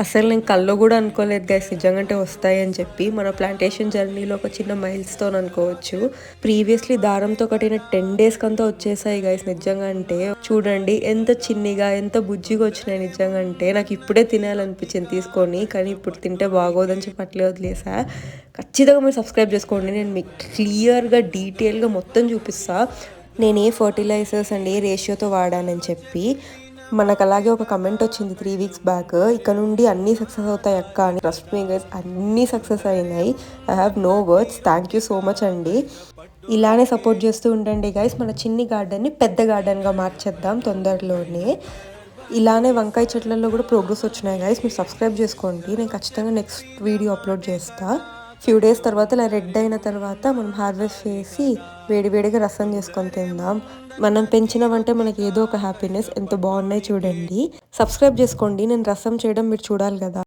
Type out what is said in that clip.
అసలు నేను కల్లో కూడా అనుకోలేదు గైస్ నిజంగా అంటే వస్తాయి అని చెప్పి. మన ప్లాంటేషన్ జర్నీలో ఒక చిన్న మైల్ స్టోన్ అనుకోవచ్చు. ప్రీవియస్లీ దారంతో కట్టిన 10 డేస్ కంతా వచ్చేసాయి గైస్ నిజంగా అంటే. చూడండి ఎంత చిన్నిగా ఎంత బుజ్జిగా వచ్చినాయి నిజంగా అంటే. నాకు ఇప్పుడే తినాలనిపించింది తీసుకొని, కానీ ఇప్పుడు తింటే బాగోదని చెప్పి అట్లే వదిలేసా. ఖచ్చితంగా మీరు సబ్స్క్రైబ్ చేసుకోండి, నేను మీకు క్లియర్గా డీటెయిల్గా మొత్తం చూపిస్తా నేను ఏ ఫర్టిలైజర్స్ అండ్ ఏ రేషియోతో వాడానని చెప్పి. మనకు అలాగే ఒక కమెంట్ వచ్చింది 3 వీక్స్ బ్యాక్, ఇక నుండి అన్నీ సక్సెస్ అవుతాయి అక్క అని. ట్రస్ట్ మీ గైస్, అన్నీ సక్సెస్ అయినాయి. I have no words, thank you so much అండి. ఇలానే సపోర్ట్ చేస్తూ ఉండండి గైస్. మన చిన్ని గార్డెన్ని పెద్ద గార్డెన్గా మార్చేద్దాం తొందరలోనే. ఇలానే వంకాయ చెట్లలో కూడా ప్రోగ్రెస్ వచ్చినాయి గైస్, మీరు సబ్స్క్రైబ్ చేసుకోండి. నేను ఖచ్చితంగా నెక్స్ట్ వీడియో అప్లోడ్ చేస్తా. ఫ్యూ డేస్ తర్వాత ఇలా రెడ్ అయిన తర్వాత మనం హార్వెస్ట్ చేసి వేడివేడిగా రసం చేసుకొని తిందాం. మనం పెంచినవంటే మనకి ఏదో ఒక హ్యాపీనెస్. ఎంత బాగున్నాయి చూడండి. సబ్స్క్రైబ్ చేసుకోండి, నేను రసం చేయడం మీరు చూడాలి కదా.